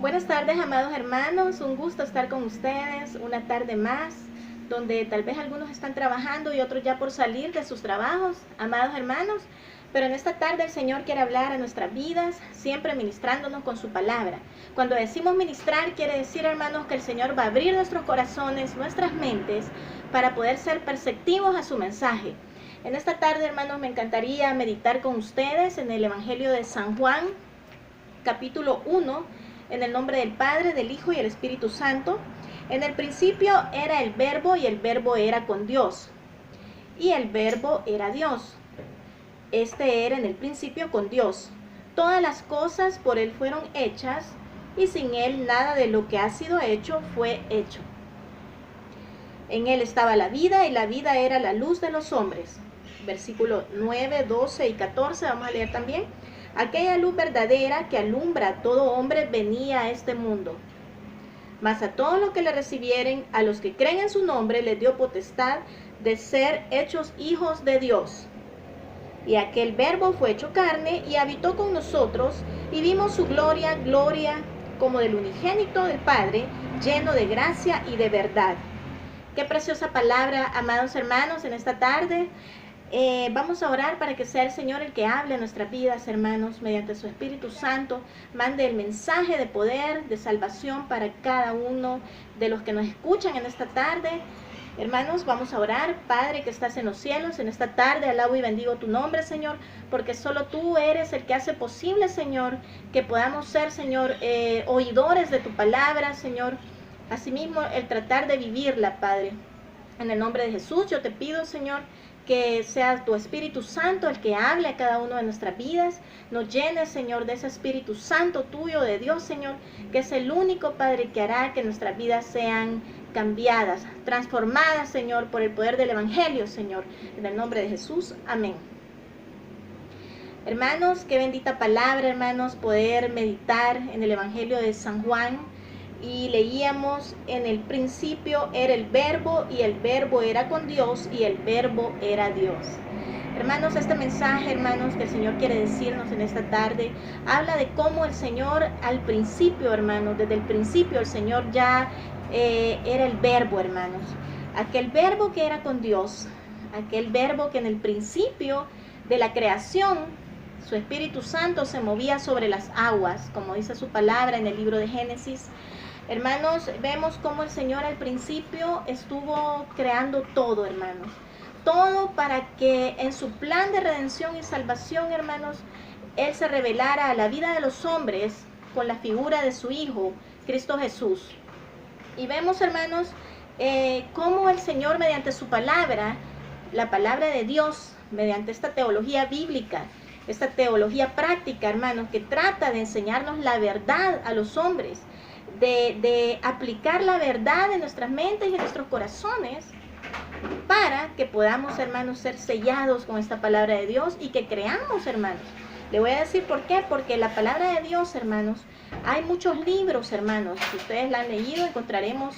Buenas tardes, amados hermanos, un gusto estar con ustedes una tarde más, donde tal vez algunos están trabajando y otros ya por salir de sus trabajos, amados hermanos, pero en esta tarde el Señor quiere hablar a nuestras vidas, siempre ministrándonos con su palabra. Cuando decimos ministrar, quiere decir, hermanos, que el Señor va a abrir nuestros corazones, nuestras mentes, para poder ser perceptivos a su mensaje. En esta tarde, hermanos, me encantaría meditar con ustedes en el Evangelio de San Juan, capítulo 1, en el nombre del Padre, del Hijo y el Espíritu Santo. En el principio era el Verbo y el Verbo era con Dios. Y el Verbo era Dios. Este era en el principio con Dios. Todas las cosas por Él fueron hechas y sin Él nada de lo que ha sido hecho fue hecho. En Él estaba la vida y la vida era la luz de los hombres. Versículos 9, 12 y 14 vamos a leer también. Aquella luz verdadera que alumbra a todo hombre venía a este mundo. Mas a todos los que le recibieren, a los que creen en su nombre, les dio potestad de ser hechos hijos de Dios. Y aquel Verbo fue hecho carne y habitó con nosotros, y vimos su gloria, gloria como del unigénito del Padre, lleno de gracia y de verdad. Qué preciosa palabra, amados hermanos, en esta tarde. Vamos a orar para que sea el Señor el que hable en nuestras vidas, hermanos, mediante su Espíritu Santo, mande el mensaje de poder, de salvación para cada uno de los que nos escuchan en esta tarde. Hermanos, vamos a orar. Padre que estás en los cielos, en esta tarde alabo y bendigo tu nombre, Señor, porque solo tú eres el que hace posible, Señor, que podamos ser, Señor, oidores de tu palabra, Señor. Asimismo, el tratar de vivirla, Padre. En el nombre de Jesús, yo te pido, Señor, que sea tu Espíritu Santo el que hable a cada uno de nuestras vidas, nos llene, Señor, de ese Espíritu Santo tuyo, de Dios, Señor, que es el único, Padre, que hará que nuestras vidas sean cambiadas, transformadas, Señor, por el poder del Evangelio, Señor, en el nombre de Jesús, amén. Hermanos, qué bendita palabra, hermanos, poder meditar en el Evangelio de San Juan. Y leíamos, en el principio era el Verbo y el Verbo era con Dios y el Verbo era Dios. Hermanos, este mensaje, hermanos, que el Señor quiere decirnos en esta tarde, habla de cómo el Señor al principio, hermanos, desde el principio el Señor ya era el Verbo, hermanos. Aquel Verbo que era con Dios, aquel Verbo que en el principio de la creación, su Espíritu Santo se movía sobre las aguas, como dice su palabra en el libro de Génesis. Hermanos, vemos cómo el Señor al principio estuvo creando todo, hermanos. Todo para que en su plan de redención y salvación, hermanos, Él se revelara a la vida de los hombres con la figura de su Hijo, Cristo Jesús. Y vemos, hermanos, cómo el Señor mediante su palabra, la palabra de Dios, mediante esta teología bíblica, esta teología práctica, hermanos, que trata de enseñarnos la verdad a los hombres, de aplicar la verdad en nuestras mentes y en nuestros corazones para que podamos, hermanos, ser sellados con esta palabra de Dios y que creamos, hermanos. Le voy a decir por qué, porque la palabra de Dios, hermanos, hay muchos libros, hermanos, si ustedes la han leído, encontraremos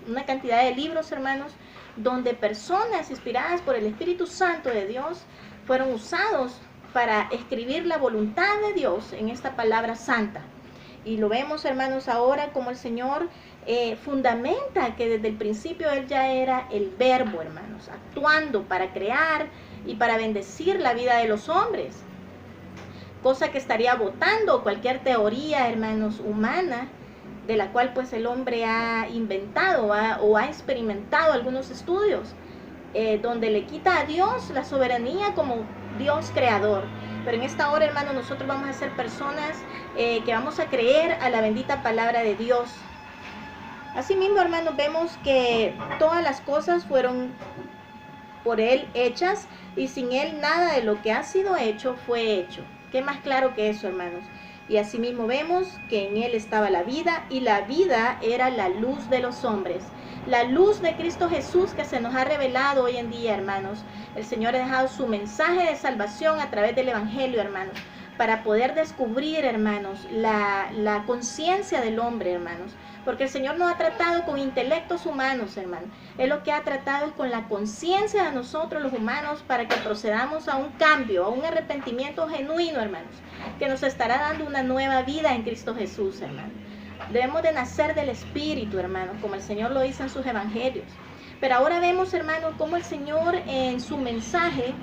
una cantidad de libros, hermanos, donde personas inspiradas por el Espíritu Santo de Dios fueron usados para escribir la voluntad de Dios en esta palabra santa. Y lo vemos, hermanos, ahora como el Señor fundamenta que desde el principio Él ya era el Verbo, hermanos, actuando para crear y para bendecir la vida de los hombres. Cosa que estaría votando cualquier teoría, hermanos, humana, de la cual pues el hombre ha inventado o ha experimentado algunos estudios, donde le quita a Dios la soberanía como Dios creador. Pero en esta hora, hermanos, nosotros vamos a ser personas que vamos a creer a la bendita palabra de Dios. Asimismo, hermanos, vemos que todas las cosas fueron por Él hechas y sin Él nada de lo que ha sido hecho fue hecho. ¿Qué más claro que eso, hermanos? Y asimismo vemos que en Él estaba la vida y la vida era la luz de los hombres. La luz de Cristo Jesús que se nos ha revelado hoy en día, hermanos. El Señor ha dejado su mensaje de salvación a través del Evangelio, hermanos, para poder descubrir, hermanos, la conciencia del hombre, hermanos. Porque el Señor no ha tratado con intelectos humanos, hermanos. Él lo que ha tratado es con la conciencia de nosotros los humanos para que procedamos a un cambio, a un arrepentimiento genuino, hermanos, que nos estará dando una nueva vida en Cristo Jesús, hermanos. Debemos de nacer del Espíritu, hermanos, como el Señor lo dice en sus evangelios. Pero ahora vemos, hermanos, cómo el Señor en su mensaje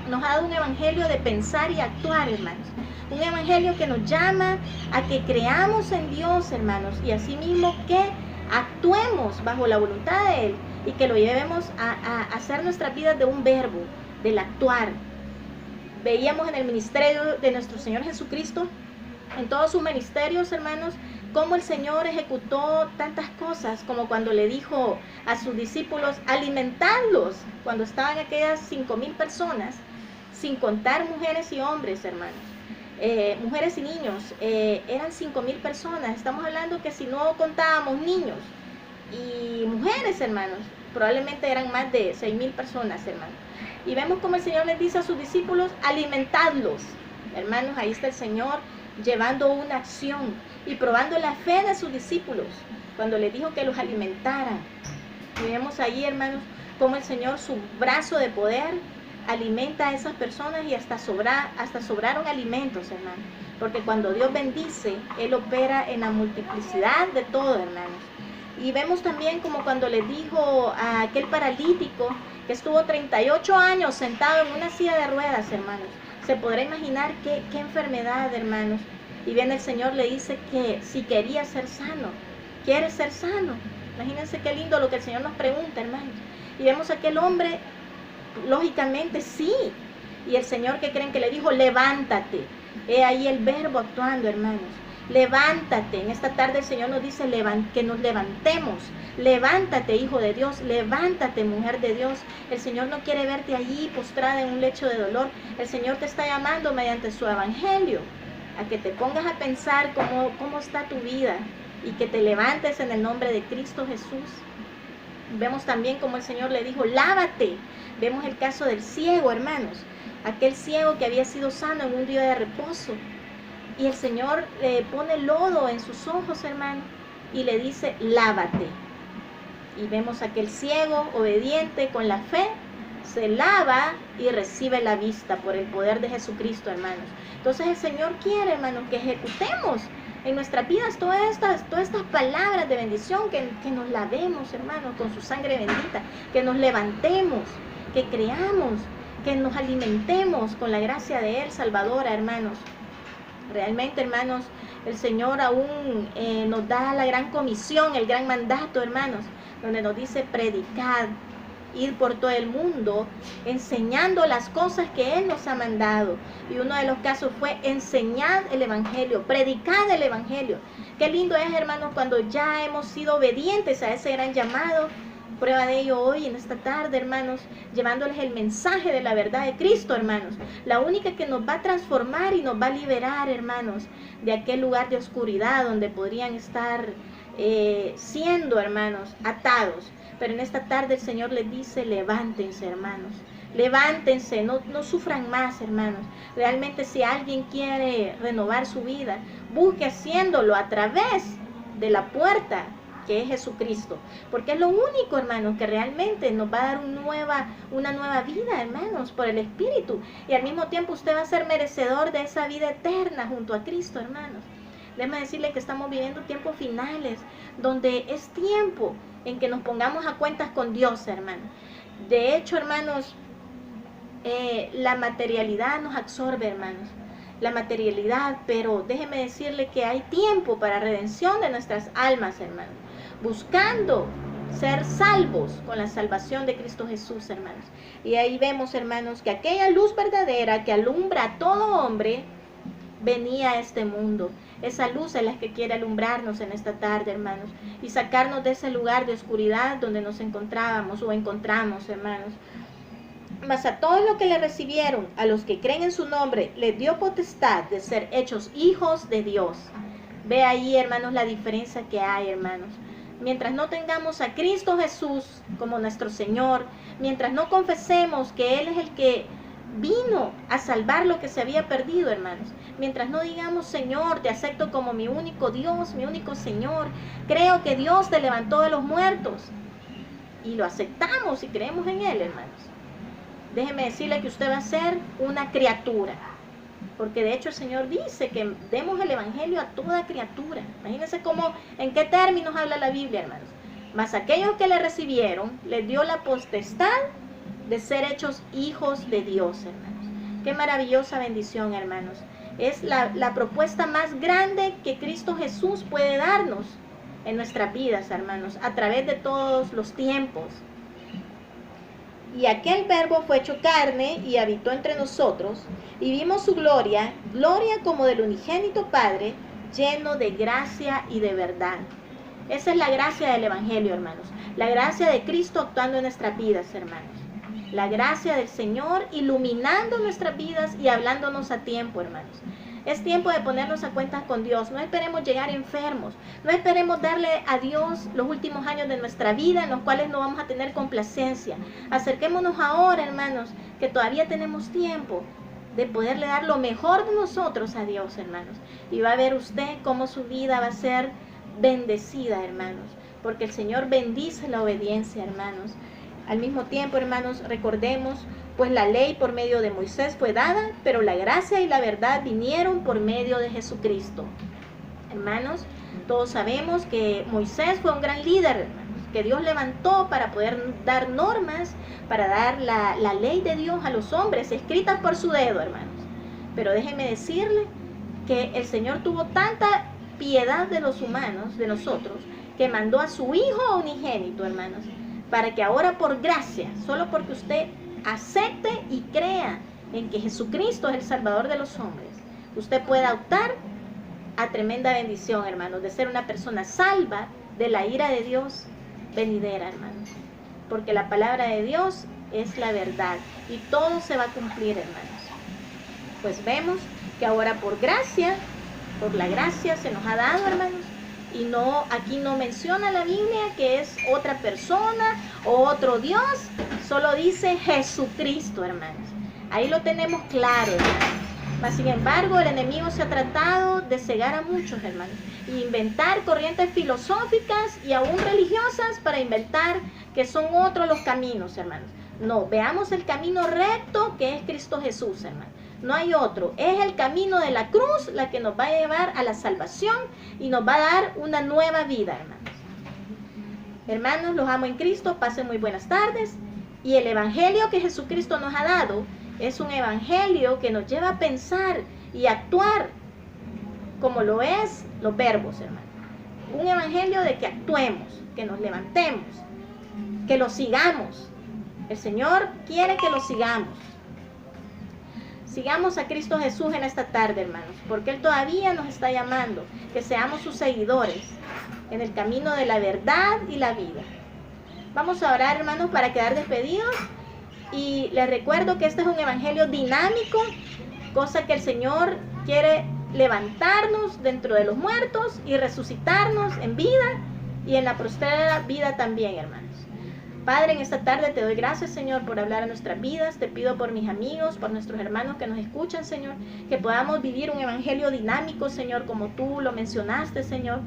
nos ha dado un evangelio de pensar y actuar, hermanos. Un evangelio que nos llama a que creamos en Dios, hermanos, y asimismo que actuemos bajo la voluntad de Él y que lo llevemos a hacer nuestras vidas de un verbo, del actuar. Veíamos en el ministerio de nuestro Señor Jesucristo, en todos sus ministerios, hermanos, cómo el Señor ejecutó tantas cosas, como cuando le dijo a sus discípulos, alimentadlos, cuando estaban aquellas 5,000 personas, sin contar mujeres y hombres, hermanos. Mujeres y niños, eran 5,000 personas. Estamos hablando que si no contábamos niños y mujeres, hermanos, probablemente eran más de 6,000 personas, hermanos. Y vemos como el Señor les dice a sus discípulos, alimentadlos. Hermanos, ahí está el Señor llevando una acción y probando la fe de sus discípulos cuando les dijo que los alimentaran. Y vemos ahí, hermanos, como el Señor, su brazo de poder, alimenta a esas personas y hasta sobraron alimentos, hermanos. Porque cuando Dios bendice, Él opera en la multiplicidad de todo, hermanos. Y vemos también como cuando le dijo a aquel paralítico que estuvo 38 años sentado en una silla de ruedas, hermanos. Se podrá imaginar qué enfermedad, hermanos. Y viene el Señor, le dice que si quería ser sano, ¿quieres ser sano? Imagínense qué lindo lo que el Señor nos pregunta, hermanos. Y vemos a aquel hombre, lógicamente sí. Y el Señor, ¿qué creen que le dijo? Levántate. He ahí el verbo actuando, hermanos. Levántate. En esta tarde el Señor nos dice que nos levantemos. Levántate, hijo de Dios. Levántate, mujer de Dios. El Señor no quiere verte allí postrada en un lecho de dolor. El Señor te está llamando mediante su evangelio a que te pongas a pensar cómo está tu vida y que te levantes en el nombre de Cristo Jesús. Vemos también como el Señor le dijo, lávate. Vemos el caso del ciego, hermanos. Aquel ciego que había sido sano en un día de reposo. Y el Señor le pone lodo en sus ojos, hermano, y le dice, lávate. Y vemos a aquel ciego, obediente, con la fe, se lava y recibe la vista por el poder de Jesucristo, hermanos. Entonces el Señor quiere, hermanos, que ejecutemos en nuestras vidas todas estas palabras de bendición, que nos lavemos, hermanos, con su sangre bendita, que nos levantemos, que creamos, que nos alimentemos con la gracia de Él, salvadora, hermanos. Realmente, hermanos, el Señor aún nos da la gran comisión, el gran mandato, hermanos, donde nos dice predicad, ir por todo el mundo, enseñando las cosas que Él nos ha mandado. Y uno de los casos fue enseñad el Evangelio, predicad el Evangelio. Qué lindo es, hermanos, cuando ya hemos sido obedientes a ese gran llamado. Prueba de ello hoy, en esta tarde, hermanos, llevándoles el mensaje de la verdad de Cristo, hermanos. La única que nos va a transformar y nos va a liberar, hermanos, de aquel lugar de oscuridad donde podrían estar siendo, hermanos, atados. Pero en esta tarde el Señor les dice, levántense, hermanos. Levántense, no sufran más, hermanos. Realmente, si alguien quiere renovar su vida, busque haciéndolo a través de la puerta que es Jesucristo, porque es lo único, hermanos, que realmente nos va a dar una nueva vida, hermanos, por el Espíritu, y al mismo tiempo usted va a ser merecedor de esa vida eterna junto a Cristo, hermanos. Déjame decirle que estamos viviendo tiempos finales, donde es tiempo en que nos pongamos a cuentas con Dios, hermanos. De hecho, hermanos, la materialidad nos absorbe, hermanos, la materialidad, pero déjeme decirle que hay tiempo para redención de nuestras almas, hermanos, buscando ser salvos con la salvación de Cristo Jesús, hermanos. Y ahí vemos, hermanos, que aquella luz verdadera que alumbra a todo hombre venía a este mundo. Esa luz es la que quiere alumbrarnos en esta tarde, hermanos, y sacarnos de ese lugar de oscuridad donde nos encontrábamos o encontramos, hermanos. Mas a todos los que le recibieron, a los que creen en su nombre, les dio potestad de ser hechos hijos de Dios. Ve ahí, hermanos, la diferencia que hay, hermanos. Mientras no tengamos a Cristo Jesús como nuestro Señor, mientras no confesemos que Él es el que vino a salvar lo que se había perdido, hermanos, mientras no digamos, Señor, te acepto como mi único Dios, mi único Señor, creo que Dios te levantó de los muertos, y lo aceptamos y creemos en Él, hermanos, déjeme decirle que usted va a ser una criatura. porque de hecho el Señor dice que demos el evangelio a toda criatura. Imagínense cómo, en qué términos habla la Biblia, hermanos. Mas aquellos que le recibieron, les dio la potestad de ser hechos hijos de Dios, hermanos. Qué maravillosa bendición, hermanos. Es la propuesta más grande que Cristo Jesús puede darnos en nuestras vidas, hermanos, a través de todos los tiempos. Y aquel verbo fue hecho carne y habitó entre nosotros, y vimos su gloria, gloria como del unigénito Padre, lleno de gracia y de verdad. Esa es la gracia del evangelio, hermanos. La gracia de Cristo actuando en nuestras vidas, hermanos. La gracia del Señor iluminando nuestras vidas y hablándonos a tiempo, hermanos. Es tiempo de ponernos a cuentas con Dios. No esperemos llegar enfermos. No esperemos darle a Dios los últimos años de nuestra vida en los cuales no vamos a tener complacencia. Acerquémonos ahora, hermanos, que todavía tenemos tiempo de poderle dar lo mejor de nosotros a Dios, hermanos. Y va a ver usted cómo su vida va a ser bendecida, hermanos. Porque el Señor bendice la obediencia, hermanos. Al mismo tiempo, hermanos, recordemos, pues la ley por medio de Moisés fue dada, pero la gracia y la verdad vinieron por medio de Jesucristo. Hermanos, todos sabemos que Moisés fue un gran líder, hermanos, que Dios levantó para poder dar normas, para dar la ley de Dios a los hombres, escritas por su dedo, hermanos. Pero déjenme decirle que el Señor tuvo tanta piedad de los humanos, de nosotros, que mandó a su Hijo unigénito, hermanos, para que ahora por gracia, solo porque usted acepte y crea en que Jesucristo es el Salvador de los hombres, usted pueda optar a tremenda bendición, hermanos, de ser una persona salva de la ira de Dios venidera, hermanos. Porque la palabra de Dios es la verdad y todo se va a cumplir, hermanos. Pues vemos que ahora por gracia, por la gracia se nos ha dado, hermanos. Y no, aquí no menciona la Biblia que es otra persona o otro Dios, solo dice Jesucristo, hermanos. Ahí lo tenemos claro, hermanos. Mas, sin embargo, el enemigo se ha tratado de cegar a muchos, hermanos, e inventar corrientes filosóficas y aún religiosas para inventar que son otros los caminos, hermanos. No, veamos el camino recto que es Cristo Jesús, hermanos. No hay otro, es el camino de la cruz la que nos va a llevar a la salvación y nos va a dar una nueva vida, hermanos. Hermanos, los amo en Cristo, pasen muy buenas tardes. Y el evangelio que Jesucristo nos ha dado es un evangelio que nos lleva a pensar y actuar como lo es los verbos, hermanos. Un evangelio de que actuemos, que nos levantemos, que lo sigamos. El Señor quiere que lo sigamos. Sigamos a Cristo Jesús en esta tarde, hermanos, porque Él todavía nos está llamando, que seamos sus seguidores en el camino de la verdad y la vida. Vamos a orar, hermanos, para quedar despedidos. Y les recuerdo que este es un evangelio dinámico, cosa que el Señor quiere levantarnos dentro de los muertos y resucitarnos en vida y en la postrera vida también, hermanos. Padre, en esta tarde te doy gracias, Señor, por hablar a nuestras vidas. Te pido por mis amigos, por nuestros hermanos que nos escuchan, Señor, que podamos vivir un evangelio dinámico, Señor, como tú lo mencionaste, Señor,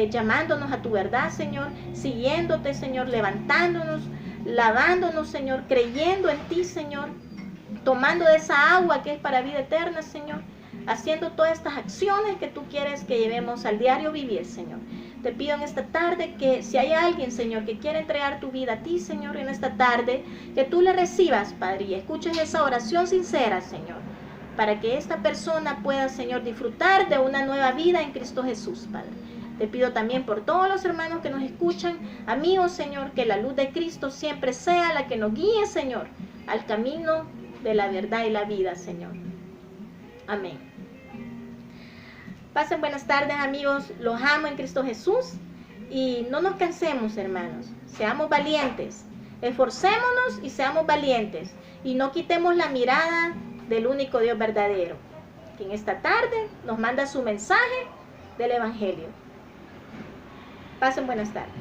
llamándonos a tu verdad, Señor, siguiéndote, Señor, levantándonos, lavándonos, Señor, creyendo en ti, Señor, tomando de esa agua que es para vida eterna, Señor, haciendo todas estas acciones que tú quieres que llevemos al diario vivir, Señor. Te pido en esta tarde que si hay alguien, Señor, que quiere entregar tu vida a ti, Señor, en esta tarde, que tú le recibas, Padre, y escuches esa oración sincera, Señor, para que esta persona pueda, Señor, disfrutar de una nueva vida en Cristo Jesús, Padre. Te pido también por todos los hermanos que nos escuchan, amigos, Señor, que la luz de Cristo siempre sea la que nos guíe, Señor, al camino de la verdad y la vida, Señor. Amén. Pasen buenas tardes, amigos. Los amo en Cristo Jesús. Y no nos cansemos, hermanos. Seamos valientes. Esforcémonos y seamos valientes. Y no quitemos la mirada del único Dios verdadero, que en esta tarde nos manda su mensaje del Evangelio. Pasen buenas tardes.